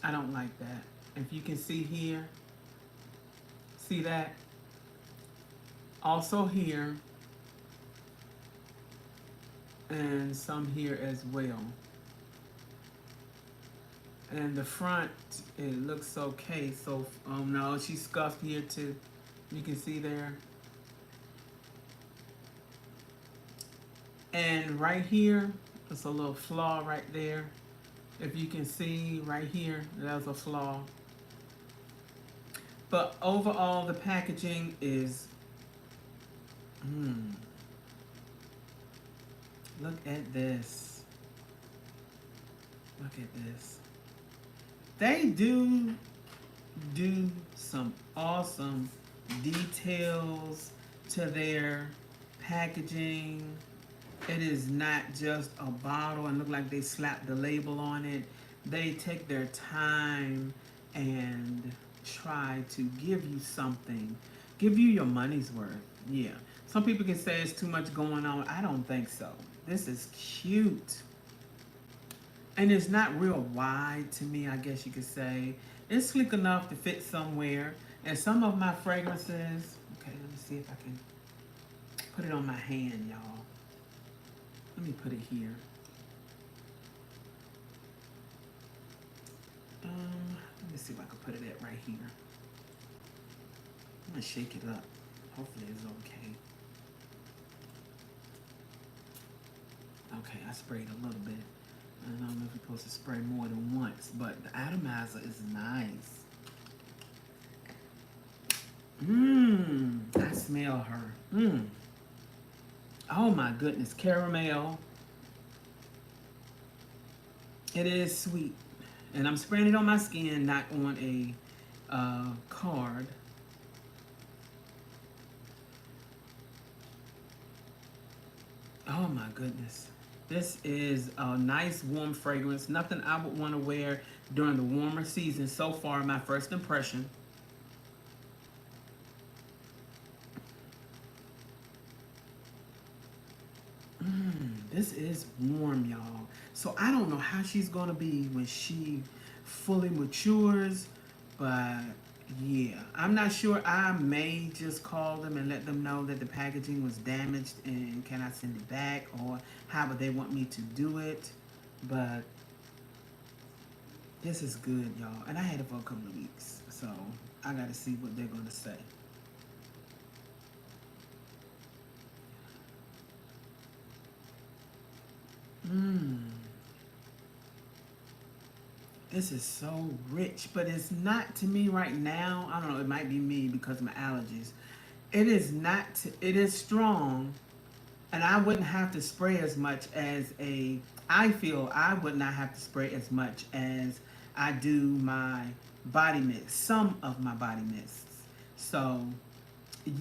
[SPEAKER 1] I don't like that. If you can see here, see that? Also here, and some here as well. And the front, it looks okay. So, oh no, she's scuffed here too. You can see there. And right here, it's a little flaw right there. If you can see right here, there's a flaw. But overall, the packaging is, look at this. Look at this. They do some awesome details to their packaging. It is not just a bottle and look like they slapped the label on it. They take their time and try to give you something, give you your money's worth. Yeah. Some people can say it's too much going on. I don't think so. This is cute. And it's not real wide to me, I guess you could say. It's sleek enough to fit somewhere. And some of my fragrances, okay, let me see if I can put it on my hand, y'all. Let me put it here. Let me see if I can put it at right here. I'm gonna shake it up. Hopefully it's okay. Okay, I sprayed a little bit. I don't know if you're supposed to spray more than once, but the atomizer is nice. I smell her. Oh my goodness, caramel. It is sweet. And I'm spraying it on my skin, not on a card. Oh my goodness. This is a nice warm fragrance. Nothing I would want to wear during the warmer season. So far, my first impression. This is warm, y'all. So I don't know how she's going to be when she fully matures. But yeah, I'm not sure. I may just call them and let them know that the packaging was damaged and can I send it back or how would they want me to do it. But this is good, y'all. And I had it for a couple of weeks. So I got to see what they're going to say. This is so rich, but it's not to me right now. I don't know, it might be me because of my allergies. It is not, it is strong, and I wouldn't have to spray as much as I feel I would not have to spray as much as I do my body mist, some of my body mists. So,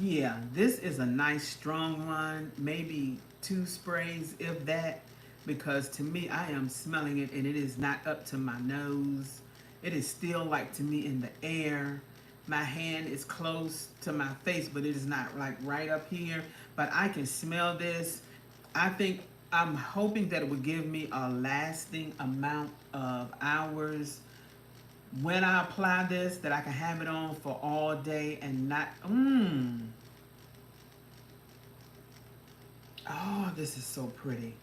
[SPEAKER 1] yeah, this is a nice strong one, maybe 2 sprays, if that, because to me, I am smelling it and it is not up to my nose. It is still like to me in the air. My hand is close to my face, but it is not like right up here. But I can smell this. I'm hoping that it would give me a lasting amount of hours when I apply this, that I can have it on for all day and not, Oh, this is so pretty.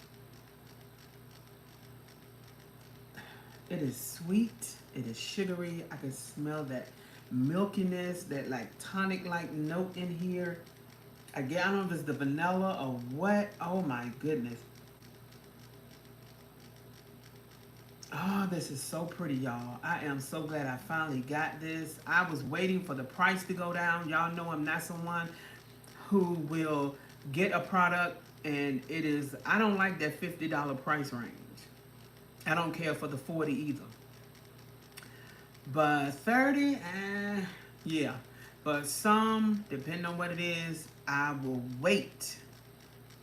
[SPEAKER 1] It is sweet. It is sugary. I can smell that milkiness, that like tonic-like note in here. Again, I don't know if it's the vanilla or what. Oh my goodness. Oh, this is so pretty, y'all. I am so glad I finally got this. I was waiting for the price to go down. Y'all know I'm not someone who will get a product and it is, I don't like that $50 price range. I don't care for the 40 either. But 30, yeah. But some, depending on what it is, I will wait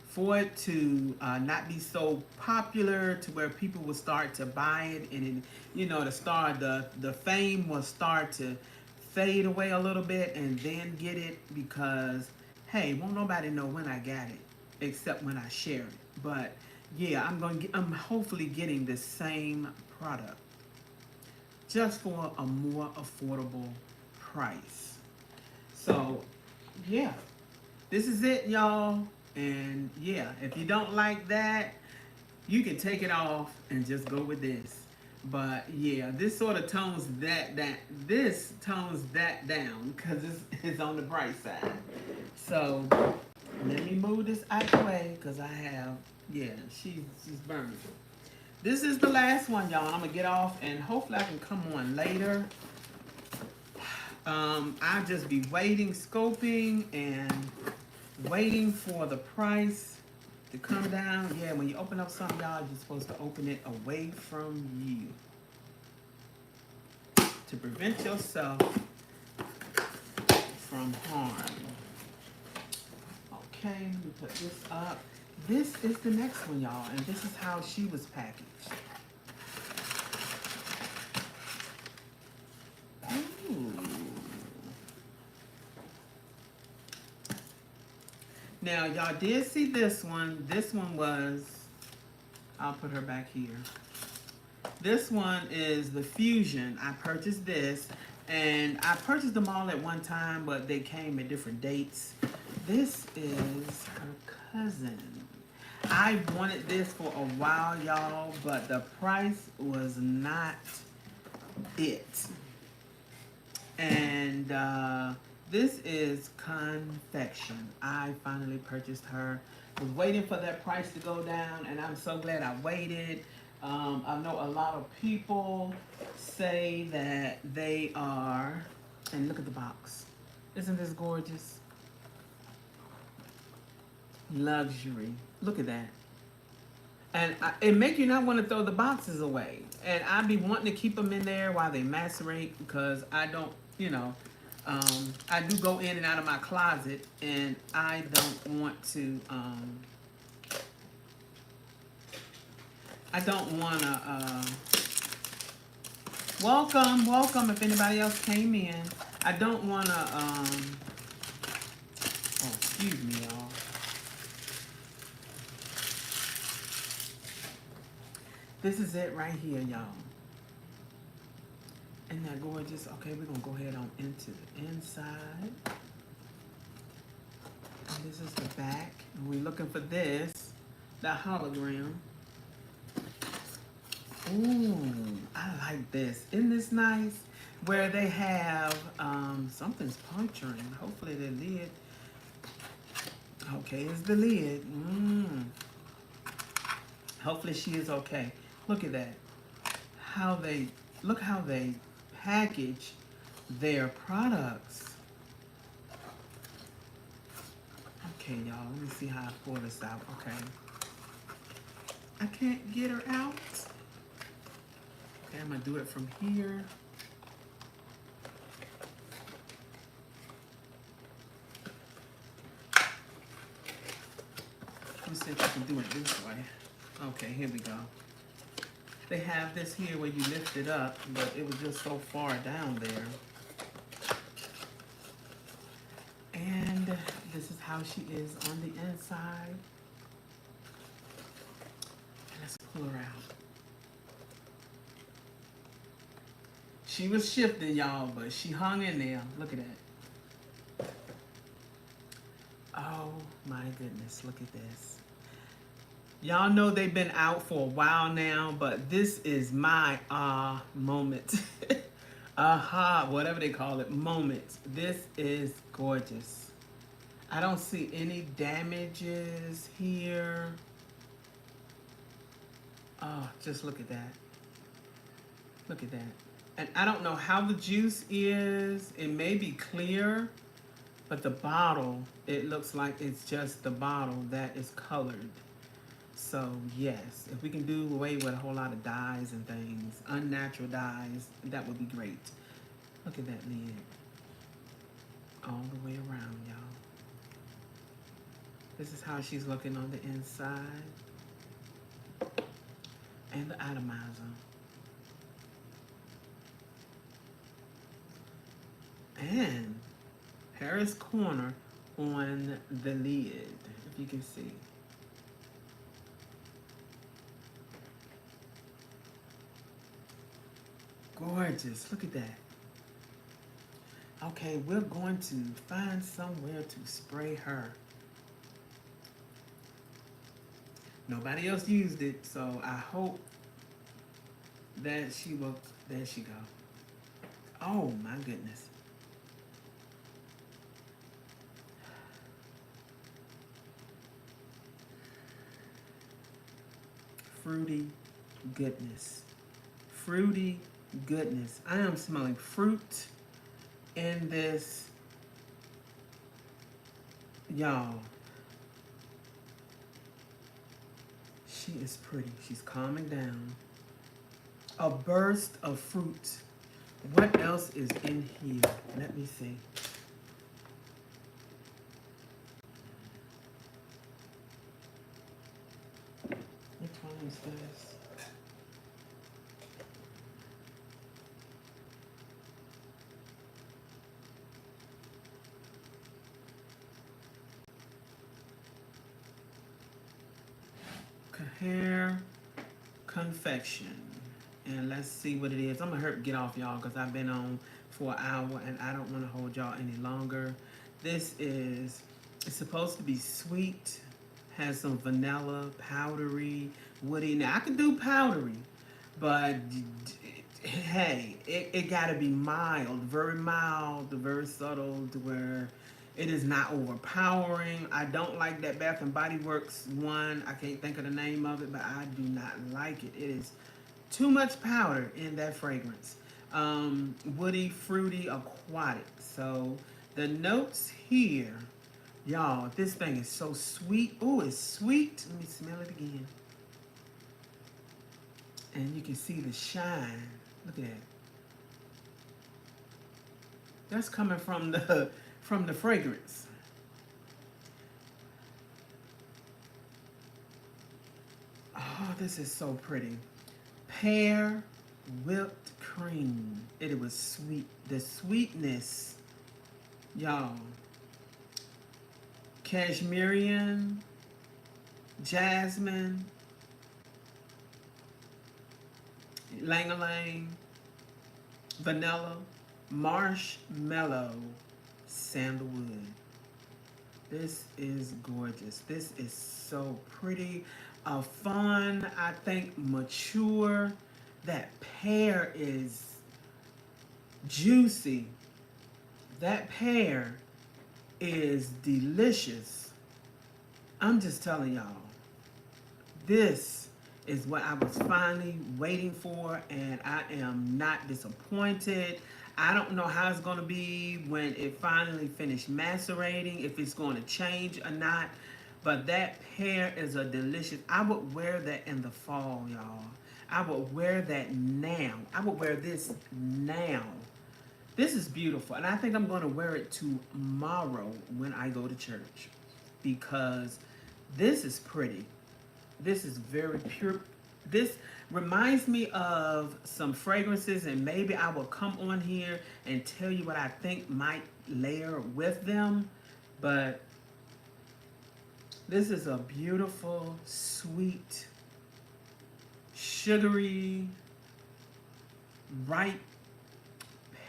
[SPEAKER 1] for it to not be so popular to where people will start to buy it, and the fame will start to fade away a little bit, and then get it, because hey, won't nobody know when I got it except when I share it. But yeah, I'm hopefully getting the same product just for a more affordable price. So yeah, this is it, y'all. And yeah, if you don't like that, you can take it off and just go with this. But yeah, this sort of tones that down because it's on the bright side. So Let me move this out of the way because I have, yeah, she's burning. This is the last one, y'all. I'm gonna get off and hopefully I can come on later. I'll just be waiting, scoping, and waiting for the price to come down. Yeah, when you open up something, y'all, you're supposed to open it away from you to prevent yourself from harm. Okay, let me put this up. This is the next one, y'all, and this is how she was packaged. Ooh. Now, y'all did see this one. This one was, I'll put her back here. This one is the Fusion. I purchased this, and I purchased them all at one time, but they came at different dates. This is her cousin. I wanted this for a while, y'all, but the price was not it. And this is Confection. I finally purchased her. Was waiting for that price to go down, and I'm so glad I waited. I know a lot of people say that they are, and look at the box. Isn't this gorgeous? Luxury. Look at that. And it make you not want to throw the boxes away. And I be wanting to keep them in there while they macerate because I don't, you know, I do go in and out of my closet and I don't want to, welcome if anybody else came in. I don't want to, oh, excuse me, y'all. This is it right here, y'all. Isn't that gorgeous? Okay, we're gonna go ahead on into the inside. And this is the back. And we're looking for this, the hologram. Ooh, I like this. Isn't this nice? Where they have, something's puncturing. Hopefully the lid. Okay, it's the lid. Hopefully she is okay. Look at that. Look how they package their products. Okay, y'all, let me see how I pull this out. Okay. I can't get her out. Okay, I'm gonna do it from here. Let me see if I can do it this way. Okay, here we go. They have this here where you lift it up, but it was just so far down there. And this is how she is on the inside. And let's pull her out. She was shifting, y'all, but she hung in there. Look at that. Oh my goodness, look at this. Y'all know they've been out for a while now, but this is my moment. Aha, whatever they call it, moment. This is gorgeous. I don't see any damages here. Oh, just look at that. Look at that. And I don't know how the juice is. It may be clear, but the bottle, it looks like it's just the bottle that is colored. So yes, if we can do away with a whole lot of dyes and things, unnatural dyes, that would be great. Look at that lid. All the way around, y'all. This is how she's looking on the inside. And the atomizer. And Paris corner on the lid, if you can see. Gorgeous, look at that. Okay, we're going to find somewhere to spray her. Nobody else used it, so I hope that she will, there she go. Oh my goodness. fruity goodness. Fruity goodness. I am smelling fruit in this, y'all. She is pretty. She's calming down. A burst of fruit. What else is in here? Let me see. Which one is this? Hair confection. And let's see what it is. I'm gonna get off, y'all, because I've been on for an hour and I don't want to hold y'all any longer. This is, it's supposed to be sweet, has some vanilla, powdery, woody. Now I can do powdery, but hey, it gotta be mild, very subtle, to where it is not overpowering. I don't like that Bath and Body Works one. I can't think of the name of it, but I do not like it. It is too much powder in that fragrance. Woody, fruity, aquatic. So the notes here, y'all, this thing is so sweet. Oh, it's sweet. Let me smell it again. And you can see the shine. Look at that. That's coming from the fragrance. Oh, this is so pretty. Pear whipped cream. It was sweet. The sweetness, y'all. Cashmerian, jasmine, lang-a-lang, vanilla, marshmallow, sandalwood. This is gorgeous. This is so pretty. Fun, I think mature. That pear is juicy. That pear is delicious. I'm just telling y'all, this is what I was finally waiting for, and I am not disappointed. I don't know how it's going to be when it finally finished macerating, if it's going to change or not, but that pear is a delicious. I would wear that in the fall, y'all. I would wear that now. I would wear this now. This is beautiful, and I think I'm going to wear it tomorrow when I go to church, because this is pretty. This is very pure. This reminds me of some fragrances, and maybe I will come on here and tell you what I think might layer with them. But this is a beautiful, sweet, sugary, ripe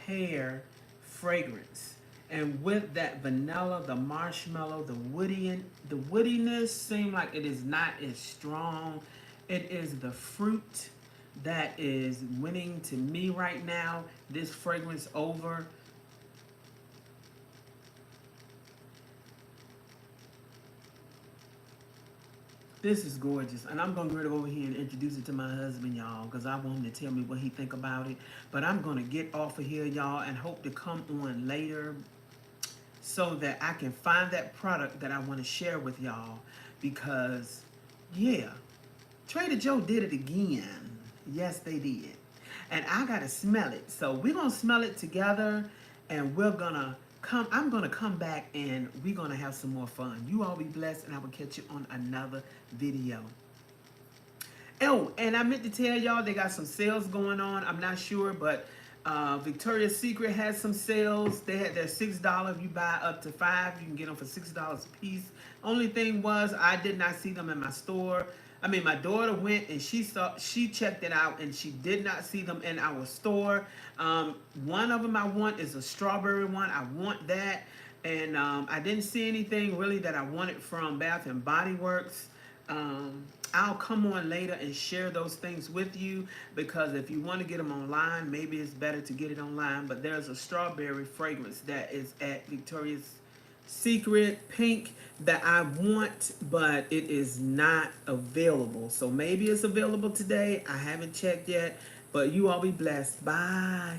[SPEAKER 1] pear fragrance. And with that vanilla, the marshmallow, the woodiness seem like it is not as strong. It is the fruit that is winning to me right now. This fragrance over. This is gorgeous, and I'm gonna go over here and introduce it to my husband, y'all, because I want him to tell me what he think about it. But I'm gonna get off of here, y'all, and hope to come on later so that I can find that product that I want to share with y'all. Because, yeah, Trader Joe did it again. Yes, they did. And I got to smell it. So we're going to smell it together, and we're going to I'm going to come back, and we're going to have some more fun. You all be blessed, and I will catch you on another video. Oh, and I meant to tell y'all they got some sales going on. I'm not sure, but Victoria's Secret has some sales. They had their $6. If you buy up to 5, you can get them for $6 a piece. Only thing was, I did not see them in my store. I mean, my daughter went and she checked it out, and she did not see them in our store. One of them I want is a strawberry one. I want that. And I didn't see anything really that I wanted from Bath and Body Works. I'll come on later and share those things with you, because if you want to get them online, maybe it's better to get it online. But there's a strawberry fragrance that is at Victoria's secret pink that I want, but it is not available. So maybe it's available today. I haven't checked yet, but you all be blessed. Bye.